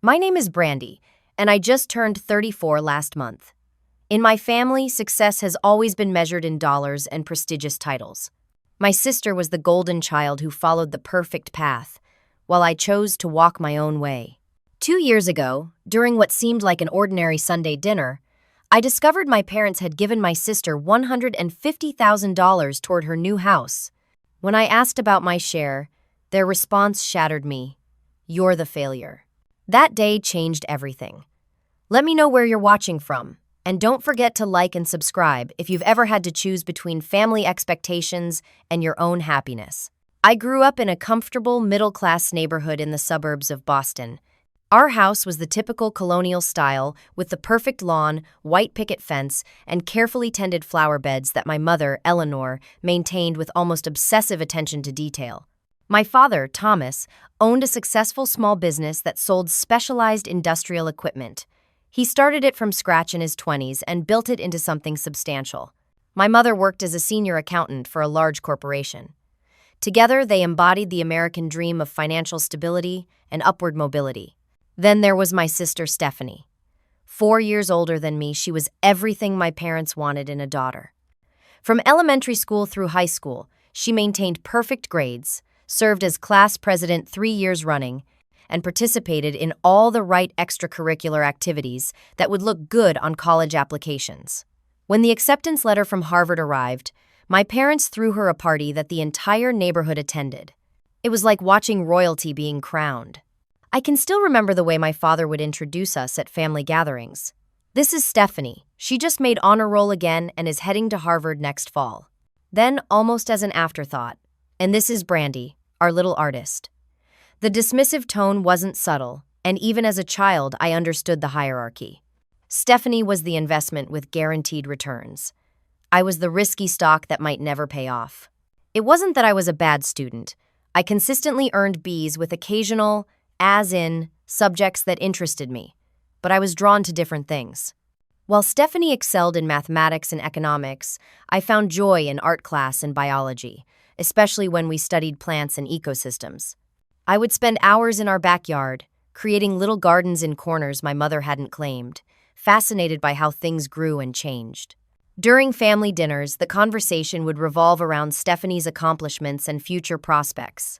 My name is Brandy, and I just turned 34 last month. In my family, success has always been measured in dollars and prestigious titles. My sister was the golden child who followed the perfect path, while I chose to walk my own way. 2 years ago, during what seemed like an ordinary Sunday dinner, I discovered my parents had given my sister $150,000 toward her new house. When I asked about my share, their response shattered me. "You're the failure." That day changed everything. Let me know where you're watching from, and don't forget to like and subscribe if you've ever had to choose between family expectations and your own happiness. I grew up in a comfortable, middle-class neighborhood in the suburbs of Boston. Our house was the typical colonial style, with the perfect lawn, white picket fence, and carefully tended flower beds that my mother, Eleanor, maintained with almost obsessive attention to detail. My father, Thomas, owned a successful small business that sold specialized industrial equipment. He started it from scratch in his 20s and built it into something substantial. My mother worked as a senior accountant for a large corporation. Together, they embodied the American dream of financial stability and upward mobility. Then there was my sister, Stephanie. 4 years older than me, she was everything my parents wanted in a daughter. From elementary school through high school, she maintained perfect grades, served as class president 3 years running, and participated in all the right extracurricular activities that would look good on college applications. When the acceptance letter from Harvard arrived, my parents threw her a party that the entire neighborhood attended. It was like watching royalty being crowned. I can still remember the way my father would introduce us at family gatherings. "This is Stephanie. She just made honor roll again and is heading to Harvard next fall." Then, almost as an afterthought, "And this is Brandy, our little artist." The dismissive tone wasn't subtle, and even as a child, I understood the hierarchy. Stephanie was the investment with guaranteed returns. I was the risky stock that might never pay off. It wasn't that I was a bad student. I consistently earned B's with occasional, as-in, subjects that interested me, but I was drawn to different things. While Stephanie excelled in mathematics and economics, I found joy in art class and biology, especially when we studied plants and ecosystems. I would spend hours in our backyard, creating little gardens in corners my mother hadn't claimed, fascinated by how things grew and changed. During family dinners, the conversation would revolve around Stephanie's accomplishments and future prospects.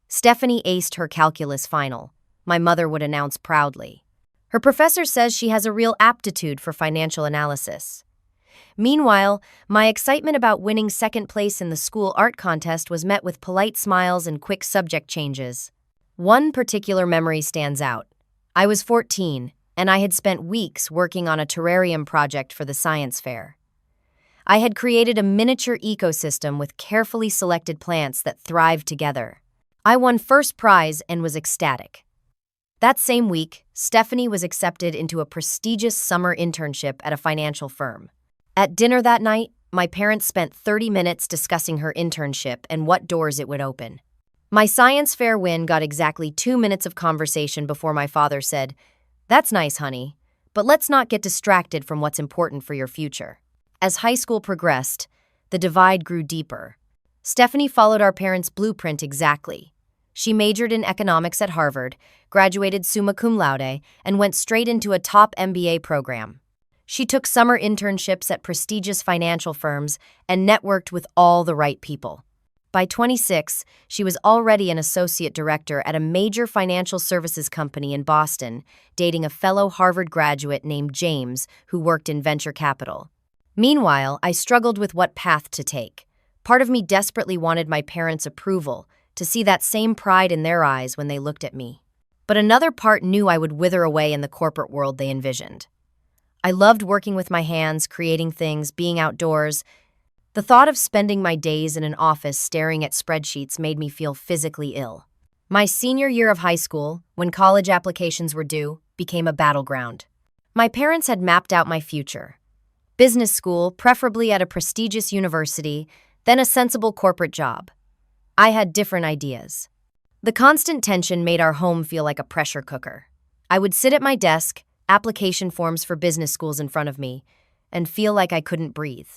"Stephanie aced her calculus final," my mother would announce proudly. "Her professor says she has a real aptitude for financial analysis." Meanwhile, my excitement about winning second place in the school art contest was met with polite smiles and quick subject changes. One particular memory stands out. I was 14, and I had spent weeks working on a terrarium project for the science fair. I had created a miniature ecosystem with carefully selected plants that thrived together. I won first prize and was ecstatic. That same week, Stephanie was accepted into a prestigious summer internship at a financial firm. At dinner that night, my parents spent 30 minutes discussing her internship and what doors it would open. My science fair win got exactly 2 minutes of conversation before my father said, "That's nice, honey, but let's not get distracted from what's important for your future." As high school progressed, the divide grew deeper. Stephanie followed our parents' blueprint exactly. She majored in economics at Harvard, graduated summa cum laude, and went straight into a top MBA program. She took summer internships at prestigious financial firms and networked with all the right people. By 26, she was already an associate director at a major financial services company in Boston, dating a fellow Harvard graduate named James who worked in venture capital. Meanwhile, I struggled with what path to take. Part of me desperately wanted my parents' approval, to see that same pride in their eyes when they looked at me. But another part knew I would wither away in the corporate world they envisioned. I loved working with my hands, creating things, being outdoors. The thought of spending my days in an office staring at spreadsheets made me feel physically ill. My senior year of high school, when college applications were due, became a battleground. My parents had mapped out my future. Business school, preferably at a prestigious university, then a sensible corporate job. I had different ideas. The constant tension made our home feel like a pressure cooker. I would sit at my desk, application forms for business schools in front of me, and feel like I couldn't breathe.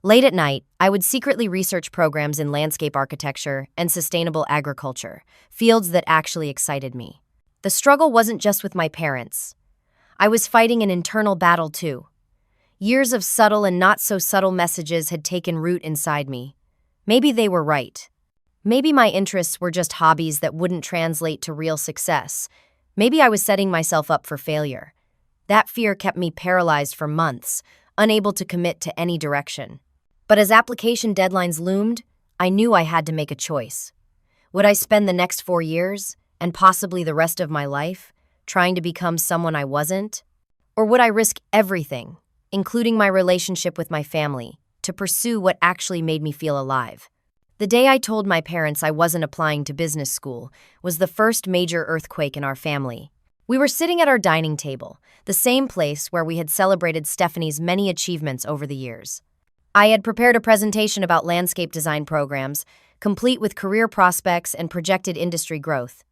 Late at night, I would secretly research programs in landscape architecture and sustainable agriculture, fields that actually excited me. The struggle wasn't just with my parents. I was fighting an internal battle too. Years of subtle and not so subtle messages had taken root inside me. Maybe they were right. Maybe my interests were just hobbies that wouldn't translate to real success. Maybe I was setting myself up for failure. That fear kept me paralyzed for months, unable to commit to any direction. But as application deadlines loomed, I knew I had to make a choice. Would I spend the next 4 years, and possibly the rest of my life, trying to become someone I wasn't? Or would I risk everything, including my relationship with my family, to pursue what actually made me feel alive? The day I told my parents I wasn't applying to business school was the first major earthquake in our family. We were sitting at our dining table, the same place where we had celebrated Stephanie's many achievements over the years. I had prepared a presentation about landscape design programs, complete with career prospects and projected industry growth.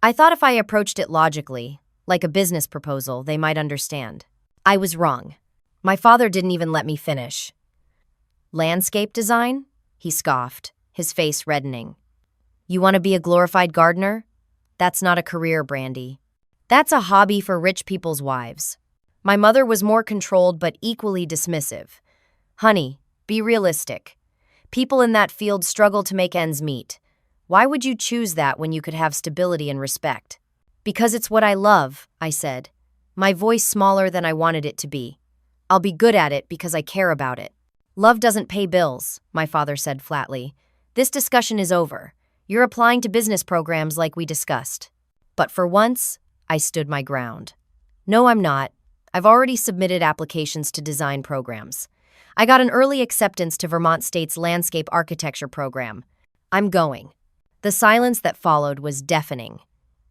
I thought if I approached it logically, like a business proposal, they might understand. I was wrong. My father didn't even let me finish. Landscape design? He scoffed, his face reddening. You want to be a glorified gardener? That's not a career, Brandy. That's a hobby for rich people's wives. My mother was more controlled but equally dismissive. Honey, be realistic. People in that field struggle to make ends meet. Why would you choose that when you could have stability and respect? Because it's what I love, I said, my voice smaller than I wanted it to be. I'll be good at it because I care about it. Love doesn't pay bills, my father said flatly. This discussion is over. You're applying to business programs like we discussed. But for once, I stood my ground. No, I'm not. I've already submitted applications to design programs. I got an early acceptance to Vermont State's landscape architecture program. I'm going. The silence that followed was deafening.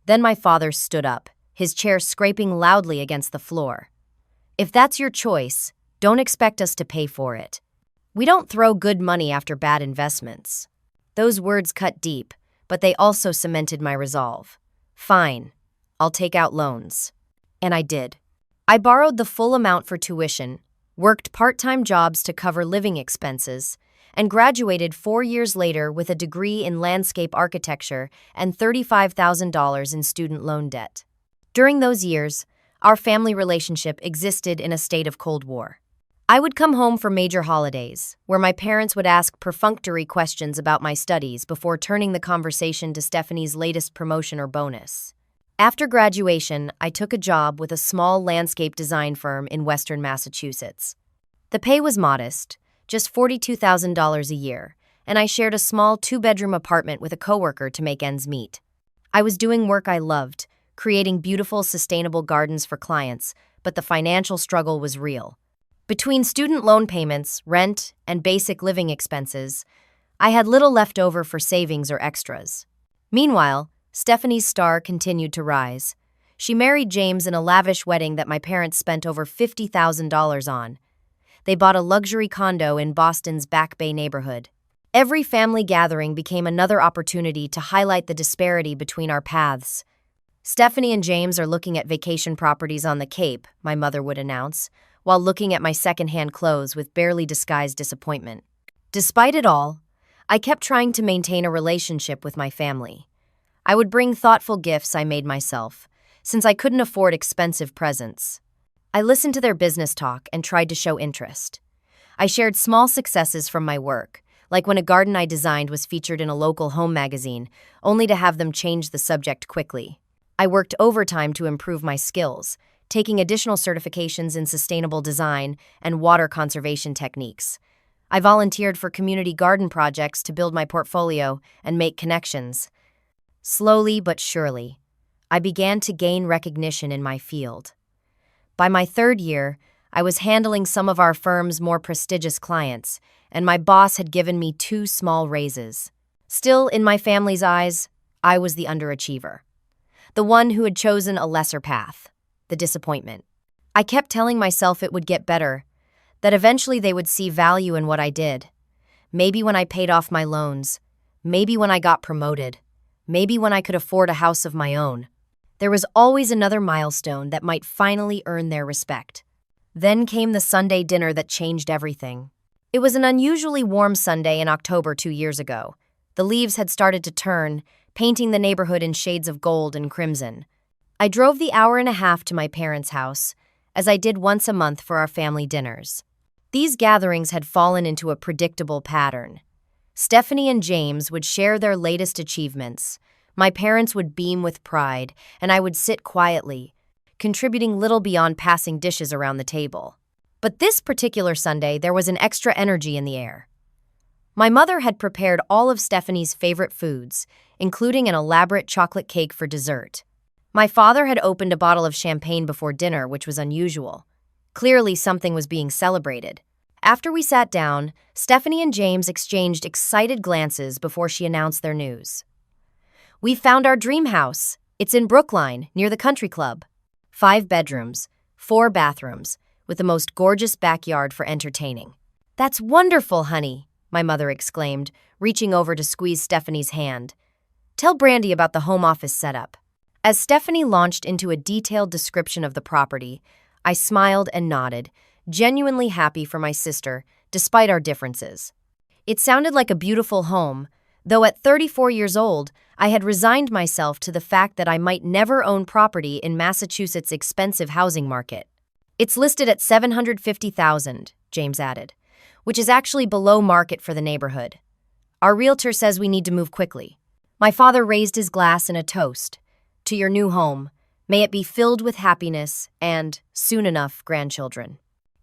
Then my father stood up, his chair scraping loudly against the floor. If that's your choice, don't expect us to pay for it. We don't throw good money after bad investments. Those words cut deep, but they also cemented my resolve. Fine, I'll take out loans. And I did. I borrowed the full amount for tuition, worked part-time jobs to cover living expenses, and graduated 4 years later with a degree in landscape architecture and $35,000 in student loan debt. During those years, our family relationship existed in a state of Cold War. I would come home for major holidays, where my parents would ask perfunctory questions about my studies before turning the conversation to Stephanie's latest promotion or bonus. After graduation, I took a job with a small landscape design firm in Western Massachusetts. The pay was modest, just $42,000 a year, and I shared a small 2-bedroom apartment with a coworker to make ends meet. I was doing work I loved, creating beautiful, sustainable gardens for clients, but the financial struggle was real. Between student loan payments, rent, and basic living expenses, I had little left over for savings or extras. Meanwhile, Stephanie's star continued to rise. She married James in a lavish wedding that my parents spent over $50,000 on. They bought a luxury condo in Boston's Back Bay neighborhood. Every family gathering became another opportunity to highlight the disparity between our paths. Stephanie and James are looking at vacation properties on the Cape, my mother would announce, while looking at my secondhand clothes with barely disguised disappointment. Despite it all, I kept trying to maintain a relationship with my family. I would bring thoughtful gifts I made myself, since I couldn't afford expensive presents. I listened to their business talk and tried to show interest. I shared small successes from my work, like when a garden I designed was featured in a local home magazine, only to have them change the subject quickly. I worked overtime to improve my skills, taking additional certifications in sustainable design and water conservation techniques. I volunteered for community garden projects to build my portfolio and make connections. Slowly but surely, I began to gain recognition in my field. By my 3rd year, I was handling some of our firm's more prestigious clients, and my boss had given me 2 small raises. Still, in my family's eyes, I was the underachiever, the one who had chosen a lesser path. The disappointment. I kept telling myself it would get better, that eventually they would see value in what I did. Maybe when I paid off my loans, maybe when I got promoted, maybe when I could afford a house of my own. There was always another milestone that might finally earn their respect. Then came the Sunday dinner that changed everything. It was an unusually warm Sunday in October 2 years ago. The leaves had started to turn, painting the neighborhood in shades of gold and crimson. I drove the hour and a half to my parents' house, as I did once a month for our family dinners. These gatherings had fallen into a predictable pattern. Stephanie and James would share their latest achievements. My parents would beam with pride, and I would sit quietly, contributing little beyond passing dishes around the table. But this particular Sunday, there was an extra energy in the air. My mother had prepared all of Stephanie's favorite foods, including an elaborate chocolate cake for dessert. My father had opened a bottle of champagne before dinner, which was unusual. Clearly, something was being celebrated. After we sat down, Stephanie and James exchanged excited glances before she announced their news. "We found our dream house. It's in Brookline, near the country club. 5 bedrooms, 4 bathrooms, with the most gorgeous backyard for entertaining." "That's wonderful, honey," my mother exclaimed, reaching over to squeeze Stephanie's hand. "Tell Brandy about the home office setup." As Stephanie launched into a detailed description of the property, I smiled and nodded, genuinely happy for my sister, despite our differences. It sounded like a beautiful home, though at 34 years old, I had resigned myself to the fact that I might never own property in Massachusetts' expensive housing market. "It's listed at $750,000, James added, "which is actually below market for the neighborhood. Our realtor says we need to move quickly." My father raised his glass in a toast. "To your new home. May it be filled with happiness and, soon enough, grandchildren."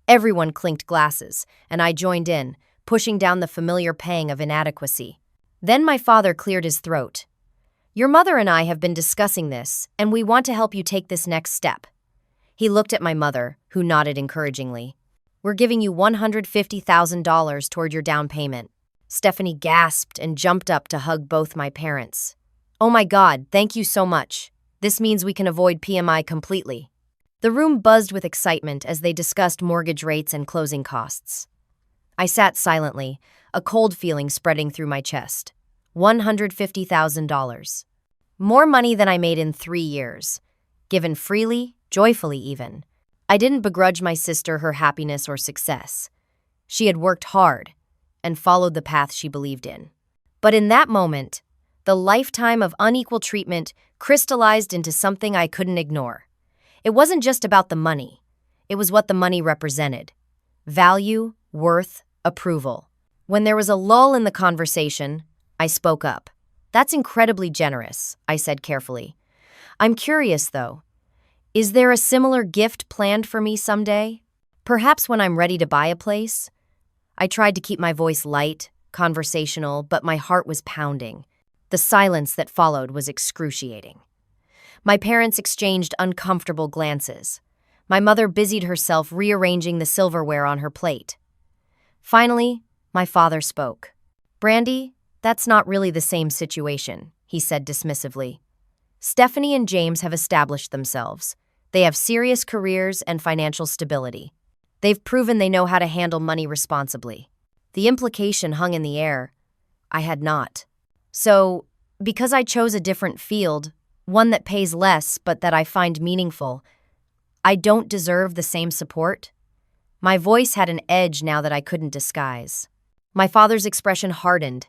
Everyone clinked glasses, and I joined in, pushing down the familiar pang of inadequacy. Then my father cleared his throat. "Your mother and I have been discussing this, and we want to help you take this next step." He looked at my mother, who nodded encouragingly. "We're giving you $150,000 toward your down payment." Stephanie gasped and jumped up to hug both my parents. "Oh my God, thank you so much. This means we can avoid PMI completely." The room buzzed with excitement as they discussed mortgage rates and closing costs. I sat silently, a cold feeling spreading through my chest. $150,000. More money than I made in 3 years. Given freely, joyfully even. I didn't begrudge my sister her happiness or success. She had worked hard and followed the path she believed in. But in that moment, the lifetime of unequal treatment crystallized into something I couldn't ignore. It wasn't just about the money. It was what the money represented. Value, worth, approval. When there was a lull in the conversation, I spoke up. "That's incredibly generous," I said carefully. "I'm curious, though. Is there a similar gift planned for me someday? Perhaps when I'm ready to buy a place?" I tried to keep my voice light, conversational, but my heart was pounding. The silence that followed was excruciating. My parents exchanged uncomfortable glances. My mother busied herself rearranging the silverware on her plate. Finally, my father spoke. "Brandy, that's not really the same situation," he said dismissively. "Stephanie and James have established themselves. They have serious careers and financial stability. They've proven they know how to handle money responsibly." The implication hung in the air. I had not. "So, because I chose a different field, one that pays less but that I find meaningful, I don't deserve the same support?" My voice had an edge now that I couldn't disguise. My father's expression hardened.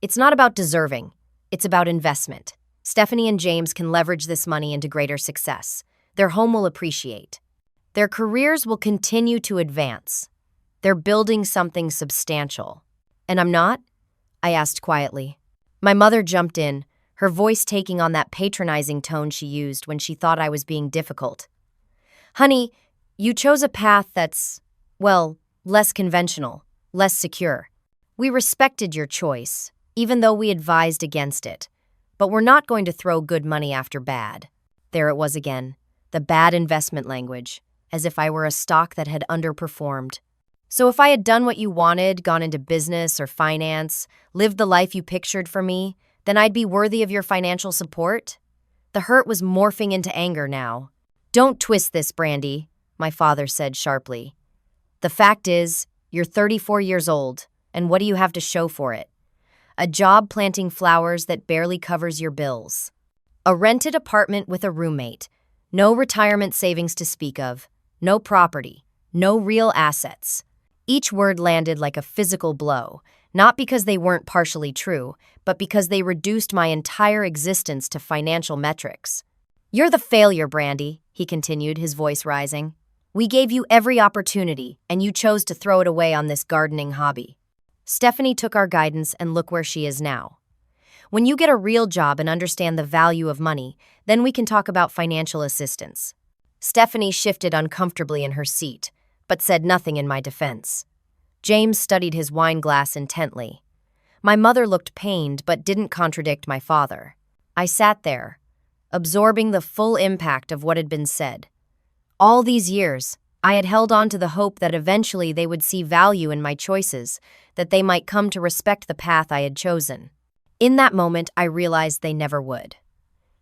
"It's not about deserving. It's about investment. Stephanie and James can leverage this money into greater success. Their home will appreciate. Their careers will continue to advance. They're building something substantial." "And I'm not?" I asked quietly. My mother jumped in, her voice taking on that patronizing tone she used when she thought I was being difficult. "Honey, you chose a path that's, well, less conventional, less secure. We respected your choice, even though we advised against it. But we're not going to throw good money after bad." There it was again, the bad investment language, as if I were a stock that had underperformed. "So if I had done what you wanted, gone into business or finance, lived the life you pictured for me, then I'd be worthy of your financial support?" The hurt was morphing into anger now. "Don't twist this, Brandy," my father said sharply. "The fact is, you're 34 years old, and what do you have to show for it? A job planting flowers that barely covers your bills. A rented apartment with a roommate. No retirement savings to speak of. No property. No real assets." Each word landed like a physical blow, not because they weren't partially true, but because they reduced my entire existence to financial metrics. "You're the failure, Brandy," he continued, his voice rising. "We gave you every opportunity, and you chose to throw it away on this gardening hobby. Stephanie took our guidance, and look where she is now. When you get a real job and understand the value of money, then we can talk about financial assistance." Stephanie shifted uncomfortably in her seat, but said nothing in my defense. James studied his wine glass intently. My mother looked pained but didn't contradict my father. I sat there, absorbing the full impact of what had been said. All these years, I had held on to the hope that eventually they would see value in my choices, that they might come to respect the path I had chosen. In that moment, I realized they never would.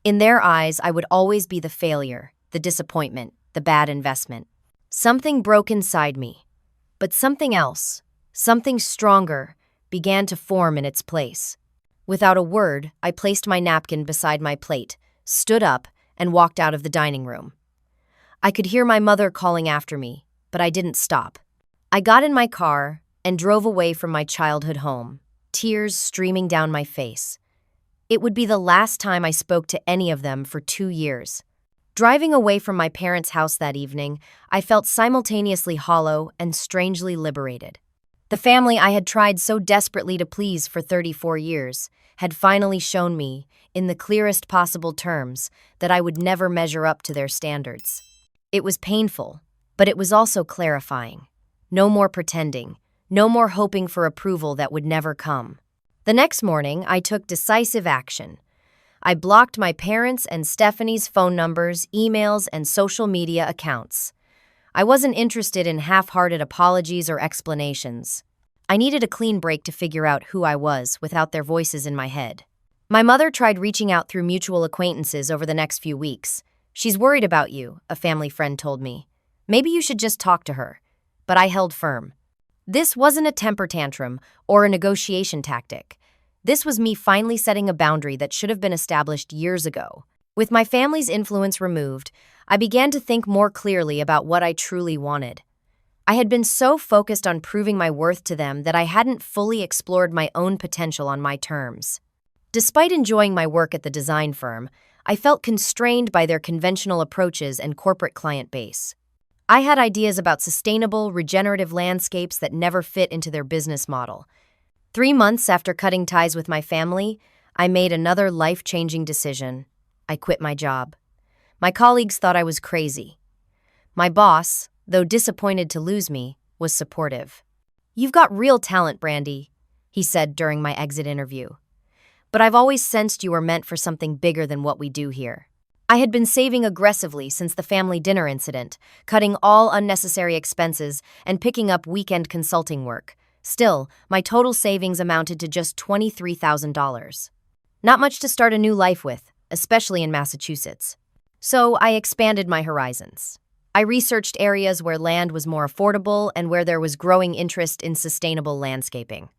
In their eyes, I would always be the failure, the disappointment, the bad investment. Something broke inside me, but something else, something stronger, began to form in its place. Without a word, I placed my napkin beside my plate, stood up, and walked out of the dining room. I could hear my mother calling after me, but I didn't stop. I got in my car and drove away from my childhood home, tears streaming down my face. It would be the last time I spoke to any of them for 2 years. Driving away from my parents' house that evening, I felt simultaneously hollow and strangely liberated. The family I had tried so desperately to please for 34 years had finally shown me, in the clearest possible terms, that I would never measure up to their standards. It was painful, but it was also clarifying. No more pretending, no more hoping for approval that would never come. The next morning, I took decisive action. I blocked my parents' and Stephanie's phone numbers, emails, and social media accounts. I wasn't interested in half-hearted apologies or explanations. I needed a clean break to figure out who I was without their voices in my head. My mother tried reaching out through mutual acquaintances over the next few weeks. "She's worried about you," a family friend told me. "Maybe you should just talk to her." But I held firm. This wasn't a temper tantrum or a negotiation tactic. This was me finally setting a boundary that should have been established years ago. With my family's influence removed, I began to think more clearly about what I truly wanted. I had been so focused on proving my worth to them that I hadn't fully explored my own potential on my terms. Despite enjoying my work at the design firm, I felt constrained by their conventional approaches and corporate client base. I had ideas about sustainable, regenerative landscapes that never fit into their business model. 3 months after cutting ties with my family, I made another life-changing decision. I quit my job. My colleagues thought I was crazy. My boss, though disappointed to lose me, was supportive. "You've got real talent, Brandy," he said during my exit interview. "But I've always sensed you were meant for something bigger than what we do here." I had been saving aggressively since the family dinner incident, cutting all unnecessary expenses and picking up weekend consulting work. Still, my total savings amounted to just $23,000. Not much to start a new life with, especially in Massachusetts. So I expanded my horizons. I researched areas where land was more affordable and where there was growing interest in sustainable landscaping.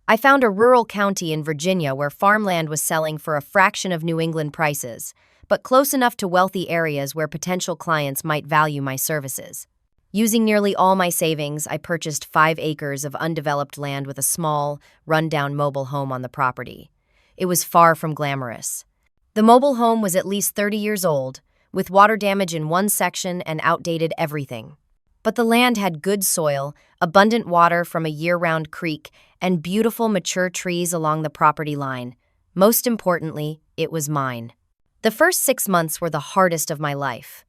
I found a rural county in Virginia where farmland was selling for a fraction of New England prices, but close enough to wealthy areas where potential clients might value my services. Using nearly all my savings, I purchased 5 acres of undeveloped land with a small, run-down mobile home on the property. It was far from glamorous. The mobile home was at least 30 years old, with water damage in one section and outdated everything. But the land had good soil, abundant water from a year-round creek, and beautiful mature trees along the property line. Most importantly, it was mine. The first 6 months were the hardest of my life.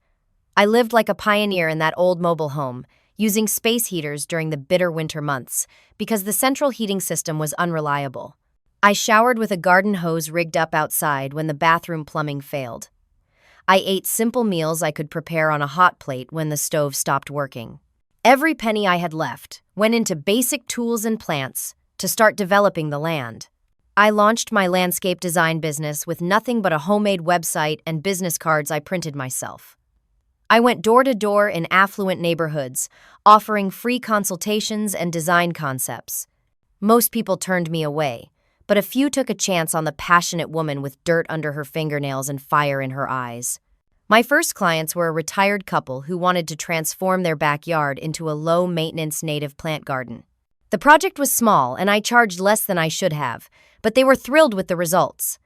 I lived like a pioneer in that old mobile home, using space heaters during the bitter winter months because the central heating system was unreliable. I showered with a garden hose rigged up outside when the bathroom plumbing failed. I ate simple meals I could prepare on a hot plate when the stove stopped working. Every penny I had left went into basic tools and plants to start developing the land. I launched my landscape design business with nothing but a homemade website and business cards I printed myself. I went door to door in affluent neighborhoods, offering free consultations and design concepts. Most people turned me away, but a few took a chance on the passionate woman with dirt under her fingernails and fire in her eyes. My first clients were a retired couple who wanted to transform their backyard into a low-maintenance native plant garden. The project was small, and I charged less than I should have, but they were thrilled with the results.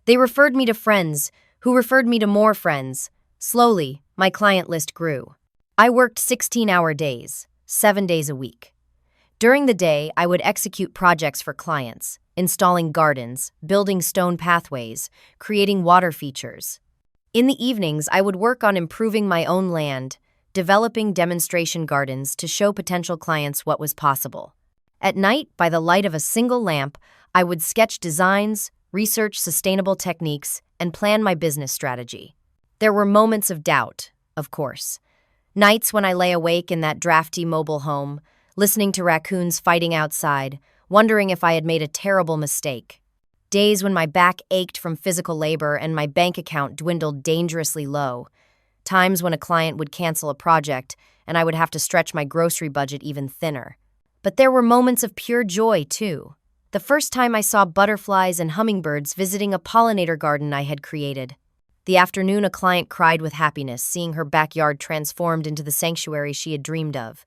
They referred me to friends who referred me to more friends. Slowly, my client list grew. I worked 16-hour days, 7 days a week. During the day, I would execute projects for clients, installing gardens, building stone pathways, creating water features. In the evenings, I would work on improving my own land, developing demonstration gardens to show potential clients what was possible. At night, by the light of a single lamp, I would sketch designs, research sustainable techniques, and plan my business strategy. There were moments of doubt, of course. Nights when I lay awake in that drafty mobile home, listening to raccoons fighting outside, wondering if I had made a terrible mistake. Days when my back ached from physical labor and my bank account dwindled dangerously low. Times when a client would cancel a project and I would have to stretch my grocery budget even thinner. But there were moments of pure joy, too. The first time I saw butterflies and hummingbirds visiting a pollinator garden I had created. The afternoon a client cried with happiness, seeing her backyard transformed into the sanctuary she had dreamed of.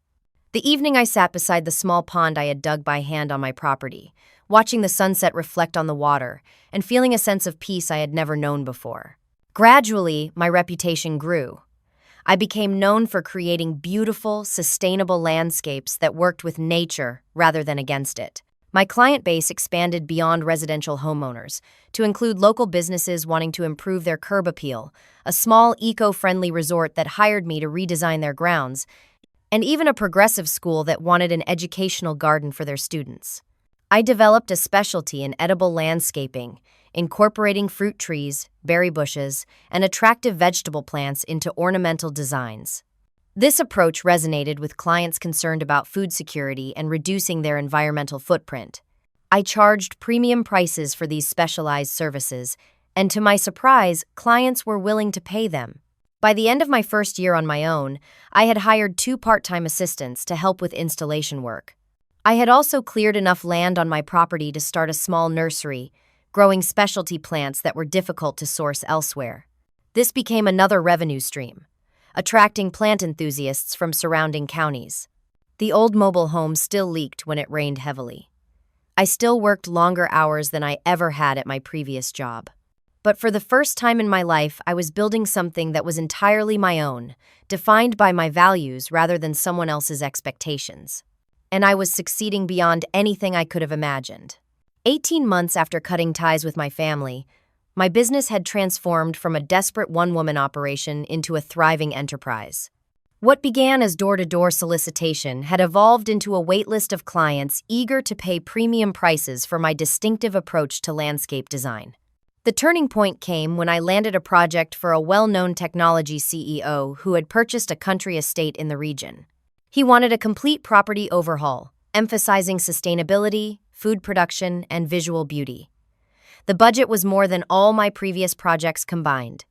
The evening I sat beside the small pond I had dug by hand on my property, watching the sunset reflect on the water and feeling a sense of peace I had never known before. Gradually, my reputation grew. I became known for creating beautiful, sustainable landscapes that worked with nature rather than against it. My client base expanded beyond residential homeowners to include local businesses wanting to improve their curb appeal, a small eco-friendly resort that hired me to redesign their grounds, and even a progressive school that wanted an educational garden for their students. I developed a specialty in edible landscaping, incorporating fruit trees, berry bushes, and attractive vegetable plants into ornamental designs. This approach resonated with clients concerned about food security and reducing their environmental footprint. I charged premium prices for these specialized services, and to my surprise, clients were willing to pay them. By the end of my first year on my own, I had hired 2 part-time assistants to help with installation work. I had also cleared enough land on my property to start a small nursery, growing specialty plants that were difficult to source elsewhere. This became another revenue stream, attracting plant enthusiasts from surrounding counties. The old mobile home still leaked when it rained heavily. I still worked longer hours than I ever had at my previous job. But for the first time in my life, I was building something that was entirely my own, defined by my values rather than someone else's expectations. And I was succeeding beyond anything I could have imagined. 18 months after cutting ties with my family, my business had transformed from a desperate one-woman operation into a thriving enterprise. What began as door-to-door solicitation had evolved into a waitlist of clients eager to pay premium prices for my distinctive approach to landscape design. The turning point came when I landed a project for a well-known technology CEO who had purchased a country estate in the region. He wanted a complete property overhaul, emphasizing sustainability, food production, and visual beauty. The budget was more than all my previous projects combined.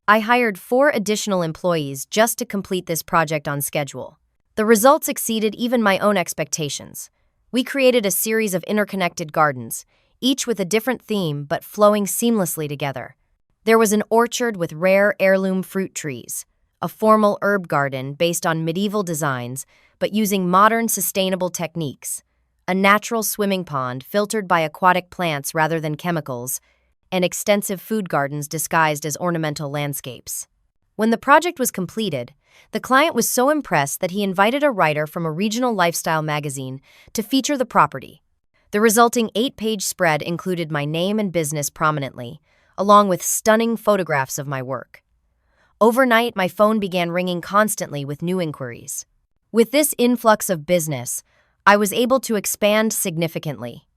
I hired 4 additional employees just to complete this project on schedule. The results exceeded even my own expectations. We created a series of interconnected gardens, each with a different theme but flowing seamlessly together. There was an orchard with rare heirloom fruit trees, a formal herb garden based on medieval designs but using modern sustainable techniques, a natural swimming pond filtered by aquatic plants rather than chemicals, and extensive food gardens disguised as ornamental landscapes. When the project was completed, the client was so impressed that he invited a writer from a regional lifestyle magazine to feature the property. The resulting 8-page spread included my name and business prominently, along with stunning photographs of my work. Overnight, my phone began ringing constantly with new inquiries. With this influx of business, I was able to expand significantly.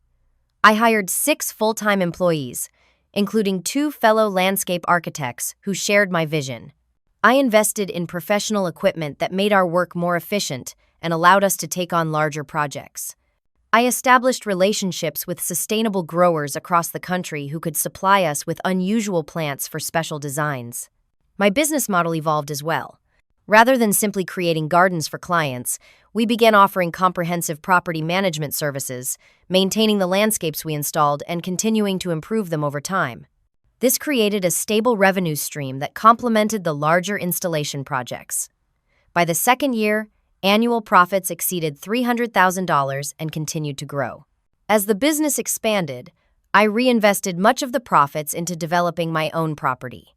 I hired 6 full-time employees, including 2 fellow landscape architects who shared my vision. I invested in professional equipment that made our work more efficient and allowed us to take on larger projects. I established relationships with sustainable growers across the country who could supply us with unusual plants for special designs. My business model evolved as well. Rather than simply creating gardens for clients, we began offering comprehensive property management services, maintaining the landscapes we installed and continuing to improve them over time. This created a stable revenue stream that complemented the larger installation projects. By the second year, annual profits exceeded $300,000 and continued to grow. As the business expanded, I reinvested much of the profits into developing my own property.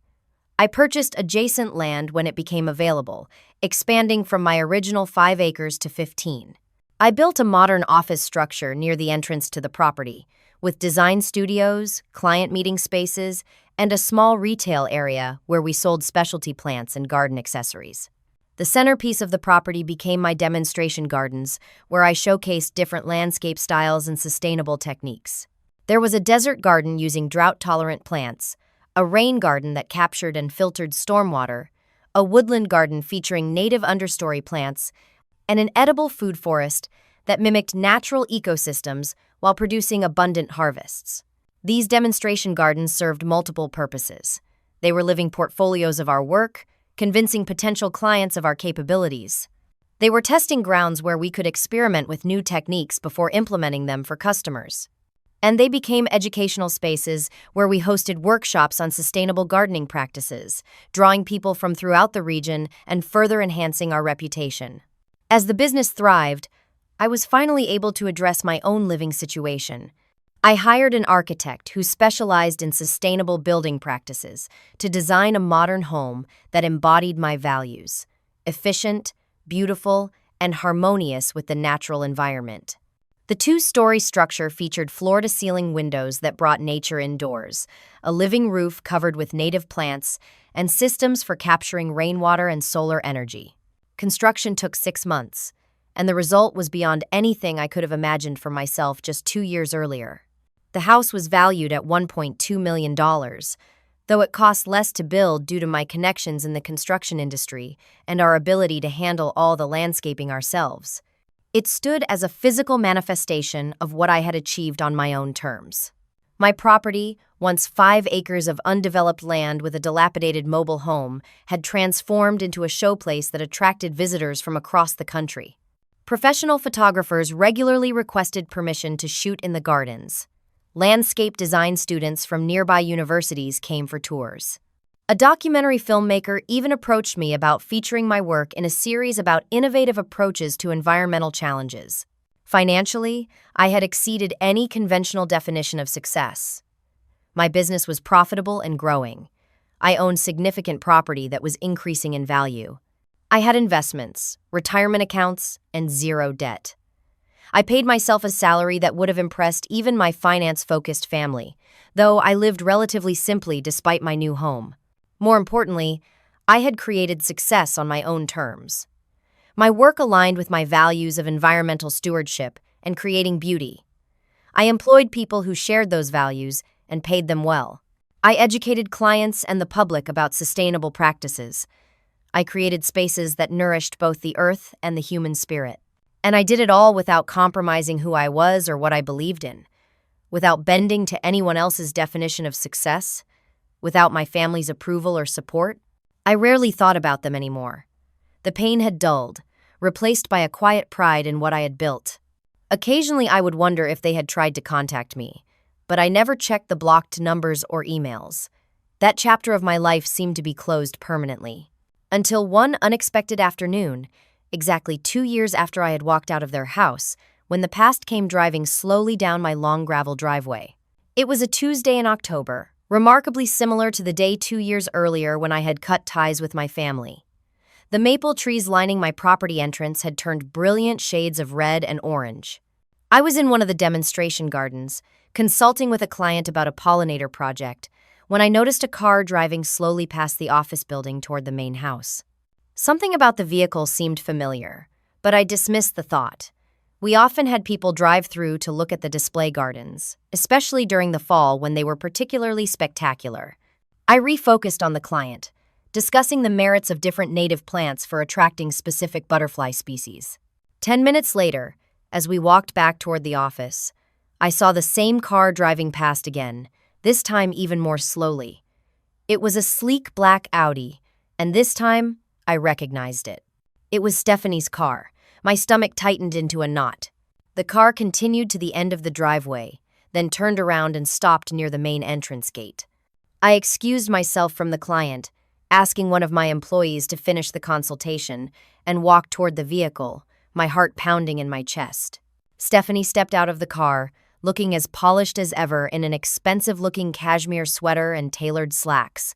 I purchased adjacent land when it became available, expanding from my original 5 acres to 15. I built a modern office structure near the entrance to the property, with design studios, client meeting spaces, and a small retail area where we sold specialty plants and garden accessories. The centerpiece of the property became my demonstration gardens, where I showcased different landscape styles and sustainable techniques. There was a desert garden using drought-tolerant plants, a rain garden that captured and filtered stormwater, a woodland garden featuring native understory plants, and an edible food forest that mimicked natural ecosystems while producing abundant harvests. These demonstration gardens served multiple purposes. They were living portfolios of our work, convincing potential clients of our capabilities. They were testing grounds where we could experiment with new techniques before implementing them for customers. And they became educational spaces where we hosted workshops on sustainable gardening practices, drawing people from throughout the region and further enhancing our reputation. As the business thrived, I was finally able to address my own living situation. I hired an architect who specialized in sustainable building practices to design a modern home that embodied my values: efficient, beautiful, and harmonious with the natural environment. The 2-story structure featured floor-to-ceiling windows that brought nature indoors, a living roof covered with native plants, and systems for capturing rainwater and solar energy. Construction took 6 months, and the result was beyond anything I could have imagined for myself just 2 years earlier. The house was valued at $1.2 million, though it cost less to build due to my connections in the construction industry and our ability to handle all the landscaping ourselves. It stood as a physical manifestation of what I had achieved on my own terms. My property, once 5 acres of undeveloped land with a dilapidated mobile home, had transformed into a showplace that attracted visitors from across the country. Professional photographers regularly requested permission to shoot in the gardens. Landscape design students from nearby universities came for tours. A documentary filmmaker even approached me about featuring my work in a series about innovative approaches to environmental challenges. Financially, I had exceeded any conventional definition of success. My business was profitable and growing. I owned significant property that was increasing in value. I had investments, retirement accounts, and 0 debt. I paid myself a salary that would have impressed even my finance-focused family, though I lived relatively simply despite my new home. More importantly, I had created success on my own terms. My work aligned with my values of environmental stewardship and creating beauty. I employed people who shared those values and paid them well. I educated clients and the public about sustainable practices. I created spaces that nourished both the earth and the human spirit. And I did it all without compromising who I was or what I believed in, without bending to anyone else's definition of success, without my family's approval or support. I rarely thought about them anymore. The pain had dulled, replaced by a quiet pride in what I had built. Occasionally I would wonder if they had tried to contact me, but I never checked the blocked numbers or emails. That chapter of my life seemed to be closed permanently. Until one unexpected afternoon, exactly 2 years after I had walked out of their house, when the past came driving slowly down my long gravel driveway. It was a Tuesday in October, remarkably similar to the day 2 years earlier when I had cut ties with my family. The maple trees lining my property entrance had turned brilliant shades of red and orange. I was in one of the demonstration gardens, consulting with a client about a pollinator project, when I noticed a car driving slowly past the office building toward the main house. Something about the vehicle seemed familiar, but I dismissed the thought. We often had people drive through to look at the display gardens, especially during the fall when they were particularly spectacular. I refocused on the client, discussing the merits of different native plants for attracting specific butterfly species. 10 minutes later, as we walked back toward the office, I saw the same car driving past again, this time even more slowly. It was a sleek black Audi, and this time, I recognized it. It was Stephanie's car. My stomach tightened into a knot. The car continued to the end of the driveway, then turned around and stopped near the main entrance gate. I excused myself from the client, asking one of my employees to finish the consultation, and walked toward the vehicle, my heart pounding in my chest. Stephanie stepped out of the car, looking as polished as ever in an expensive-looking cashmere sweater and tailored slacks,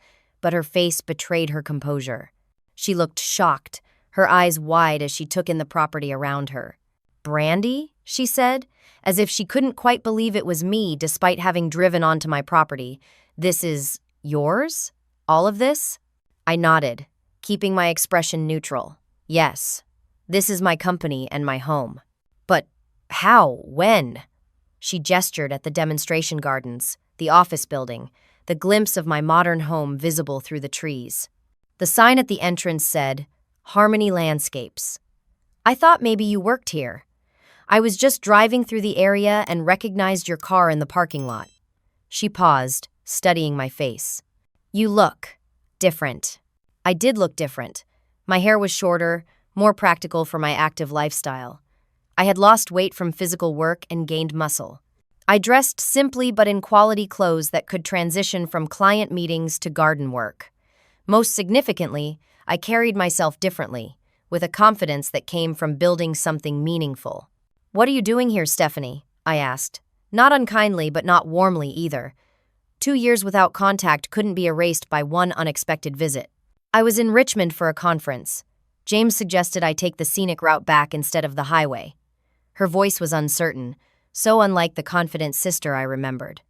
but her face betrayed her composure. She looked shocked, her eyes wide as she took in the property around her. "Brandy?" she said, as if she couldn't quite believe it was me despite having driven onto my property. "This is yours? All of this?" I nodded, keeping my expression neutral. "Yes, this is my company and my home." "But how? When?" She gestured at the demonstration gardens, the office building, the glimpse of my modern home visible through the trees. The sign at the entrance said, "Harmony Landscapes." "I thought maybe you worked here. I was just driving through the area and recognized your car in the parking lot." She paused, studying my face. "You look different." I did look different. My hair was shorter, more practical for my active lifestyle. I had lost weight from physical work and gained muscle. I dressed simply but in quality clothes that could transition from client meetings to garden work. Most significantly, I carried myself differently, with a confidence that came from building something meaningful. "What are you doing here, Stephanie?" I asked. Not unkindly, but not warmly either. 2 years without contact couldn't be erased by one unexpected visit. "I was in Richmond for a conference. James suggested I take the scenic route back instead of the highway." Her voice was uncertain, so unlike the confident sister I remembered.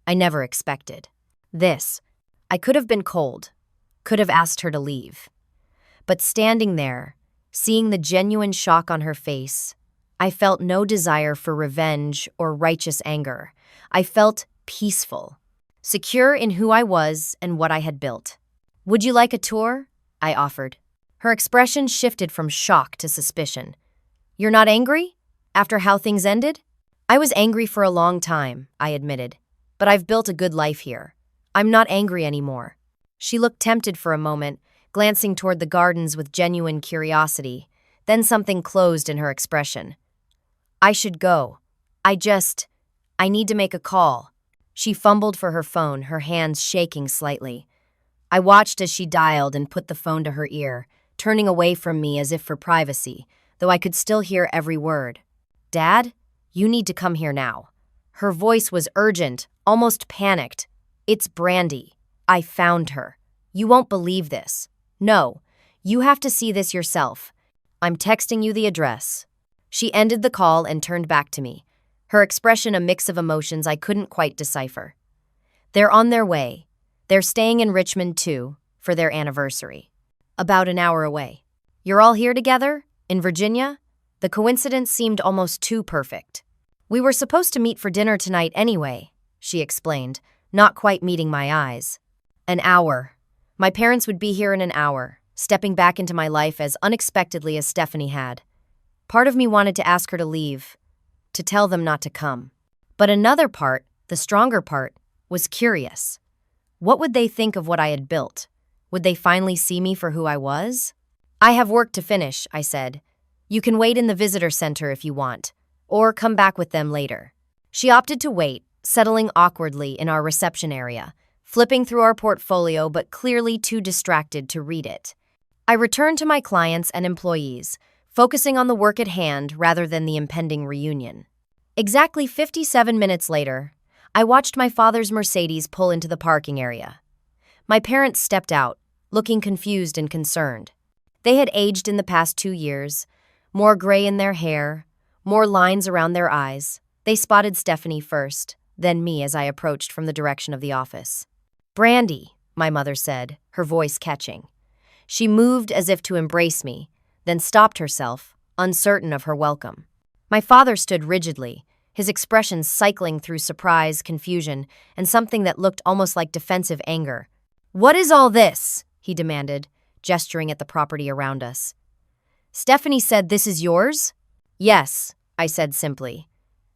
I never expected this. I could have been cold, could have asked her to leave. But standing there, seeing the genuine shock on her face, I felt no desire for revenge or righteous anger. I felt peaceful, secure in who I was and what I had built. "Would you like a tour?" I offered. Her expression shifted from shock to suspicion. "You're not angry? After how things ended?" "I was angry for a long time," I admitted. "But I've built a good life here. I'm not angry anymore." She looked tempted for a moment, glancing toward the gardens with genuine curiosity. Then something closed in her expression. "I should go. I need to make a call." She fumbled for her phone, her hands shaking slightly. I watched as she dialed and put the phone to her ear, turning away from me as if for privacy, though I could still hear every word. "Dad, you need to come here now." Her voice was urgent, almost panicked. "It's Brandy. I found her. You won't believe this. No, you have to see this yourself. I'm texting you the address." She ended the call and turned back to me, her expression a mix of emotions I couldn't quite decipher. "They're on their way. They're staying in Richmond, too, for their anniversary. About an hour away." "You're all here together? In Virginia?" The coincidence seemed almost too perfect. "We were supposed to meet for dinner tonight anyway," she explained, not quite meeting my eyes. "An hour. My parents would be here in an hour," stepping back into my life as unexpectedly as Stephanie had. Part of me wanted to ask her to leave, to tell them not to come. But another part, the stronger part, was curious. What would they think of what I had built? Would they finally see me for who I was? "I have work to finish," I said. "You can wait in the visitor center if you want, or come back with them later." She opted to wait, settling awkwardly in our reception area, flipping through our portfolio but clearly too distracted to read it. I returned to my clients and employees, focusing on the work at hand rather than the impending reunion. Exactly 57 minutes later, I watched my father's Mercedes pull into the parking area. My parents stepped out, looking confused and concerned. They had aged in the past 2 years, more gray in their hair, more lines around their eyes. They spotted Stephanie first, then me as I approached from the direction of the office. "Brandy," my mother said, her voice catching. She moved as if to embrace me, then stopped herself, uncertain of her welcome. My father stood rigidly, his expression cycling through surprise, confusion, and something that looked almost like defensive anger. "What is all this?" he demanded, gesturing at the property around us. "Stephanie said this is yours?" "Yes," I said simply.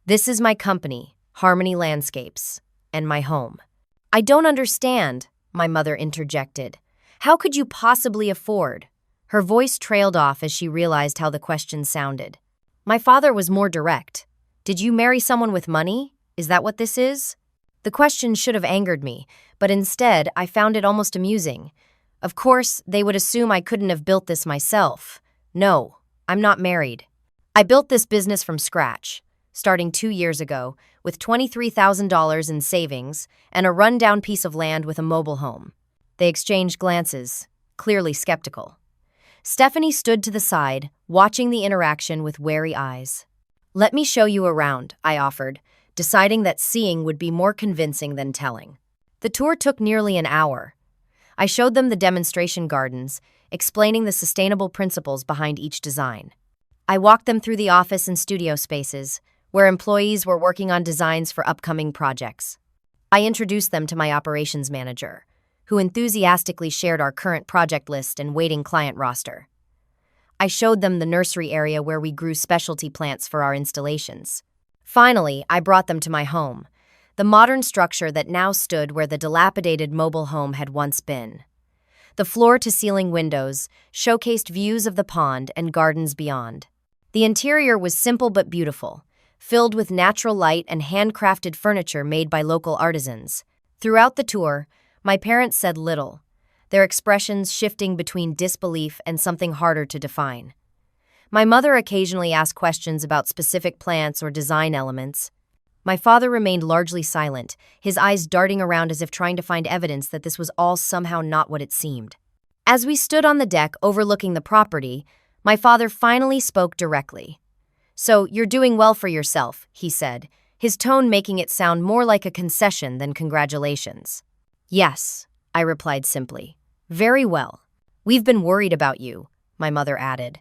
"This is my company, Harmony Landscapes, and my home." "I don't understand," my mother interjected. "How could you possibly afford?" Her voice trailed off as she realized how the question sounded. My father was more direct. "Did you marry someone with money? Is that what this is?" The question should have angered me, but instead I found it almost amusing. Of course, they would assume I couldn't have built this myself. No, I'm not married. I built this business from scratch, starting 2 years ago, with $23,000 in savings and a rundown piece of land with a mobile home. They exchanged glances, clearly skeptical. Stephanie stood to the side, watching the interaction with wary eyes. "Let me show you around," I offered, deciding that seeing would be more convincing than telling. The tour took nearly an hour. I showed them the demonstration gardens, explaining the sustainable principles behind each design. I walked them through the office and studio spaces, where employees were working on designs for upcoming projects. I introduced them to my operations manager, who enthusiastically shared our current project list and waiting client roster. I showed them the nursery area where we grew specialty plants for our installations. Finally, I brought them to my home, the modern structure that now stood where the dilapidated mobile home had once been. The floor-to-ceiling windows showcased views of the pond and gardens beyond. The interior was simple but beautiful, filled with natural light and handcrafted furniture made by local artisans. Throughout the tour, my parents said little, their expressions shifting between disbelief and something harder to define. My mother occasionally asked questions about specific plants or design elements. My father remained largely silent, his eyes darting around as if trying to find evidence that this was all somehow not what it seemed. As we stood on the deck overlooking the property, my father finally spoke directly. "So, you're doing well for yourself," he said, his tone making it sound more like a concession than congratulations. "Yes," I replied simply. "Very well. We've been worried about you," my mother added.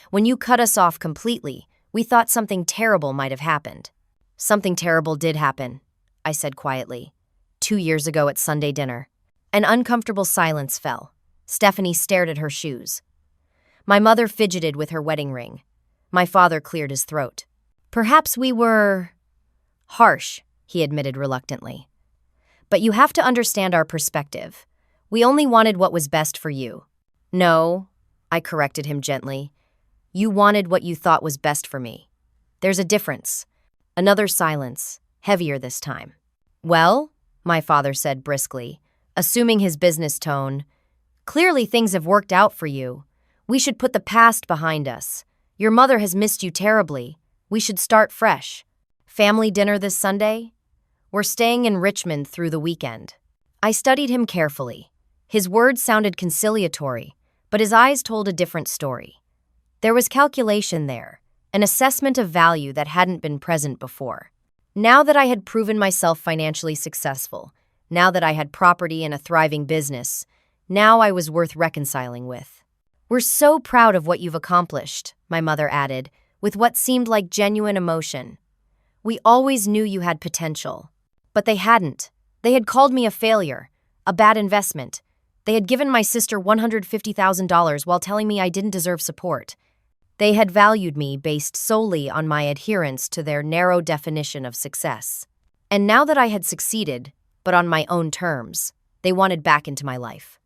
"When you cut us off completely, we thought something terrible might have happened." "Something terrible did happen," I said quietly. 2 years ago at Sunday dinner. An uncomfortable silence fell. Stephanie stared at her shoes. My mother fidgeted with her wedding ring. My father cleared his throat. "Perhaps we were harsh," he admitted reluctantly. "But you have to understand our perspective. We only wanted what was best for you." "No," I corrected him gently. "You wanted what you thought was best for me. There's a difference." Another silence, heavier this time. "Well," my father said briskly, assuming his business tone, "clearly things have worked out for you. We should put the past behind us. Your mother has missed you terribly. We should start fresh. Family dinner this Sunday? We're staying in Richmond through the weekend." I studied him carefully. His words sounded conciliatory, but his eyes told a different story. There was calculation there, an assessment of value that hadn't been present before. Now that I had proven myself financially successful, now that I had property and a thriving business, now I was worth reconciling with. "We're so proud of what you've accomplished," my mother added, with what seemed like genuine emotion. "We always knew you had potential." But they hadn't. They had called me a failure, a bad investment. They had given my sister $150,000 while telling me I didn't deserve support. They had valued me based solely on my adherence to their narrow definition of success. And now that I had succeeded, but on my own terms, they wanted back into my life.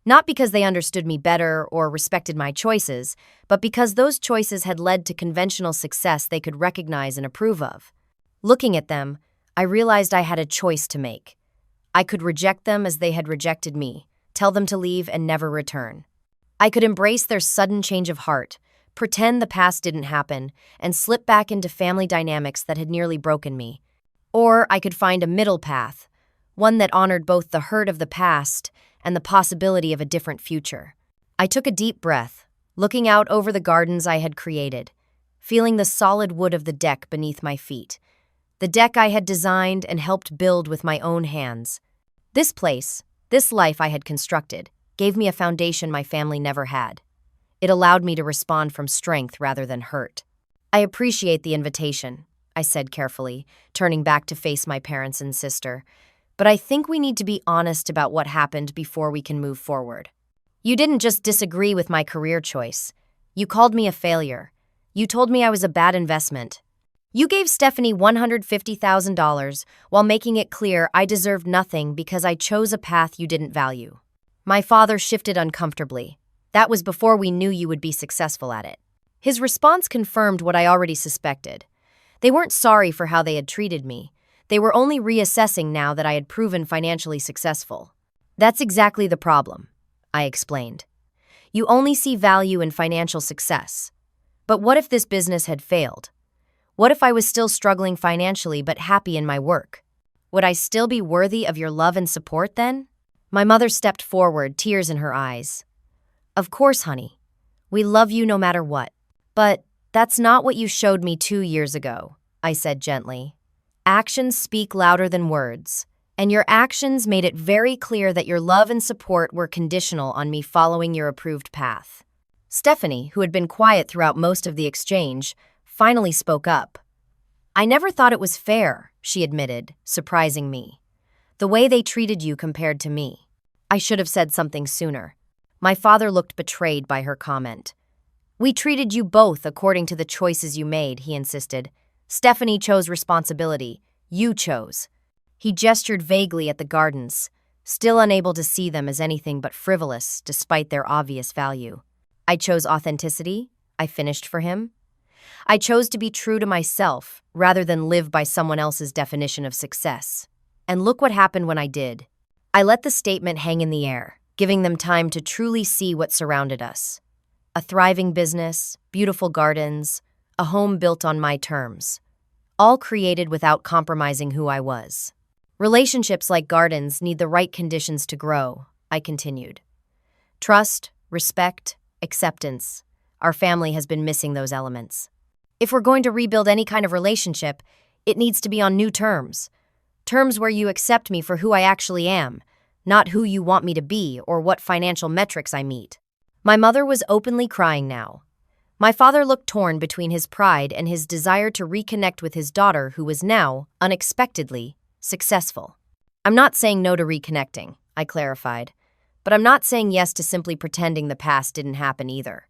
Not because they understood me better or respected my choices, but because those choices had led to conventional success they could recognize and approve of. Looking at them, I realized I had a choice to make. I could reject them as they had rejected me, tell them to leave and never return. I could embrace their sudden change of heart, pretend the past didn't happen, and slip back into family dynamics that had nearly broken me. Or I could find a middle path, one that honored both the hurt of the past and the possibility of a different future. I took a deep breath, looking out over the gardens I had created, feeling the solid wood of the deck beneath my feet. The deck I had designed and helped build with my own hands. This place, this life I had constructed, gave me a foundation my family never had. It allowed me to respond from strength rather than hurt. "I appreciate the invitation," I said carefully, turning back to face my parents and sister. "But I think we need to be honest about what happened before we can move forward. You didn't just disagree with my career choice. You called me a failure. You told me I was a bad investment. You gave Stephanie $150,000 while making it clear I deserved nothing because I chose a path you didn't value." My father shifted uncomfortably. That was before we knew you would be successful at it. His response confirmed what I already suspected. They weren't sorry for how they had treated me. They were only reassessing now that I had proven financially successful. "That's exactly the problem," I explained. "You only see value in financial success. But what if this business had failed? What if I was still struggling financially but happy in my work? Would I still be worthy of your love and support then?" My mother stepped forward, tears in her eyes. Of course, honey. We love you no matter what. But that's not what you showed me 2 years ago, I said gently. Actions speak louder than words, and your actions made it very clear that your love and support were conditional on me following your approved path. Stephanie, who had been quiet throughout most of the exchange, finally spoke up. I never thought it was fair, she admitted, surprising me. The way they treated you compared to me. I should have said something sooner. My father looked betrayed by her comment. We treated you both according to the choices you made, he insisted. Stephanie chose responsibility. You chose. He gestured vaguely at the gardens, still unable to see them as anything but frivolous despite their obvious value. I chose authenticity, I finished for him. I chose to be true to myself rather than live by someone else's definition of success. And look what happened when I did. I let the statement hang in the air, giving them time to truly see what surrounded us. A thriving business, beautiful gardens, a home built on my terms. All created without compromising who I was. Relationships like gardens need the right conditions to grow, I continued. Trust, respect, acceptance. Our family has been missing those elements. If we're going to rebuild any kind of relationship, it needs to be on new terms. Terms where you accept me for who I actually am, not who you want me to be or what financial metrics I meet. My mother was openly crying now. My father looked torn between his pride and his desire to reconnect with his daughter who was now, unexpectedly, successful. I'm not saying no to reconnecting, I clarified, but I'm not saying yes to simply pretending the past didn't happen either.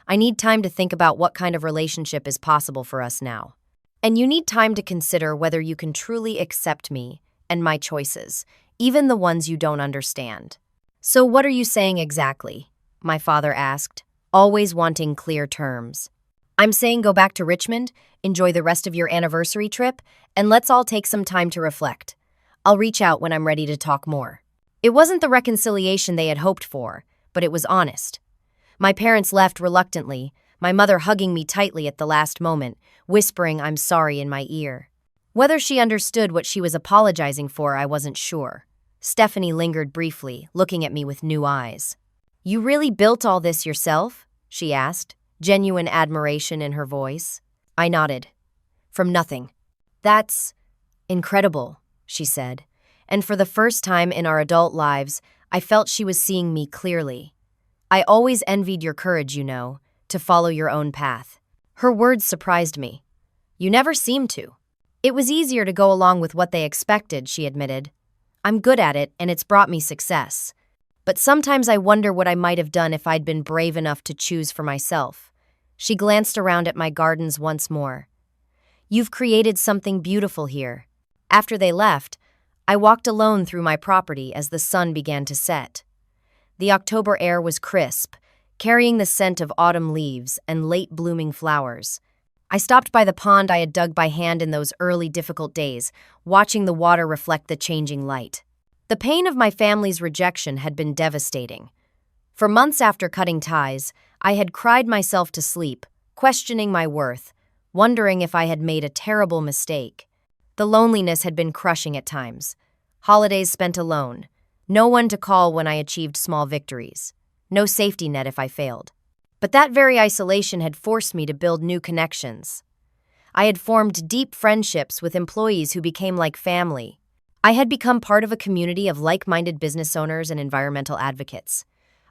I need time to think about what kind of relationship is possible for us now. And you need time to consider whether you can truly accept me and my choices, even the ones you don't understand. So what are you saying exactly? My father asked, always wanting clear terms. I'm saying go back to Richmond, enjoy the rest of your anniversary trip, and let's all take some time to reflect. I'll reach out when I'm ready to talk more. It wasn't the reconciliation they had hoped for, but it was honest. My parents left reluctantly, my mother hugging me tightly at the last moment, whispering I'm sorry in my ear. Whether she understood what she was apologizing for, I wasn't sure. Stephanie lingered briefly, looking at me with new eyes. You really built all this yourself? She asked, genuine admiration in her voice. I nodded. From nothing. That's incredible, she said, and for the first time in our adult lives, I felt she was seeing me clearly. I always envied your courage, you know, to follow your own path. Her words surprised me. You never seemed to. It was easier to go along with what they expected, she admitted. I'm good at it, and it's brought me success. But sometimes I wonder what I might have done if I'd been brave enough to choose for myself. She glanced around at my gardens once more. You've created something beautiful here. After they left, I walked alone through my property as the sun began to set. The October air was crisp, carrying the scent of autumn leaves and late blooming flowers. I stopped by the pond I had dug by hand in those early difficult days, watching the water reflect the changing light. The pain of my family's rejection had been devastating. For months after cutting ties, I had cried myself to sleep, questioning my worth, wondering if I had made a terrible mistake. The loneliness had been crushing at times. Holidays spent alone. No one to call when I achieved small victories. No safety net if I failed. But that very isolation had forced me to build new connections. I had formed deep friendships with employees who became like family. I had become part of a community of like-minded business owners and environmental advocates.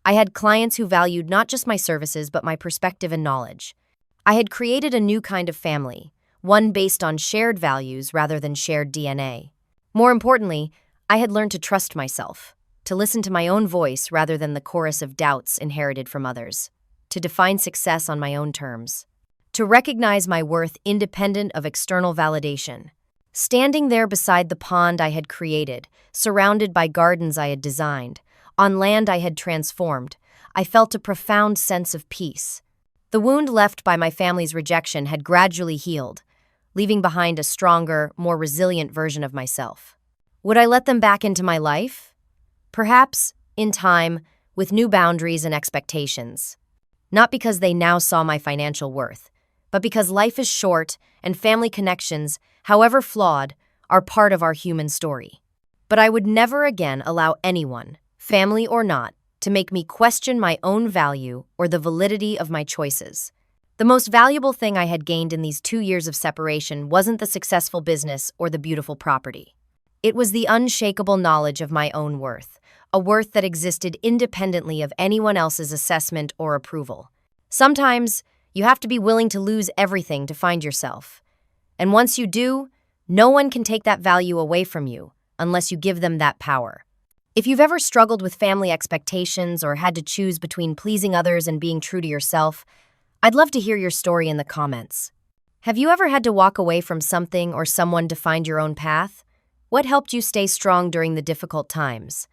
I had clients who valued not just my services but my perspective and knowledge. I had created a new kind of family, one based on shared values rather than shared DNA. More importantly, I had learned to trust myself, to listen to my own voice rather than the chorus of doubts inherited from others, to define success on my own terms, to recognize my worth independent of external validation. Standing there beside the pond I had created, surrounded by gardens I had designed, on land I had transformed, I felt a profound sense of peace. The wound left by my family's rejection had gradually healed, leaving behind a stronger, more resilient version of myself. Would I let them back into my life? Perhaps, in time, with new boundaries and expectations. Not because they now saw my financial worth, but because life is short and family connections, however flawed, are part of our human story. But I would never again allow anyone, family or not, to make me question my own value or the validity of my choices. The most valuable thing I had gained in these 2 years of separation wasn't the successful business or the beautiful property. It was the unshakable knowledge of my own worth, a worth that existed independently of anyone else's assessment or approval. Sometimes, you have to be willing to lose everything to find yourself. And once you do, no one can take that value away from you unless you give them that power. If you've ever struggled with family expectations or had to choose between pleasing others and being true to yourself, I'd love to hear your story in the comments. Have you ever had to walk away from something or someone to find your own path? What helped you stay strong during the difficult times?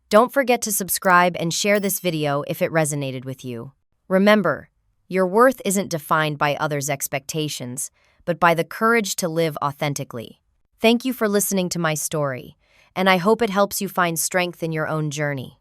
Don't forget to subscribe and share this video if it resonated with you. Remember, your worth isn't defined by others' expectations, but by the courage to live authentically. Thank you for listening to my story, and I hope it helps you find strength in your own journey.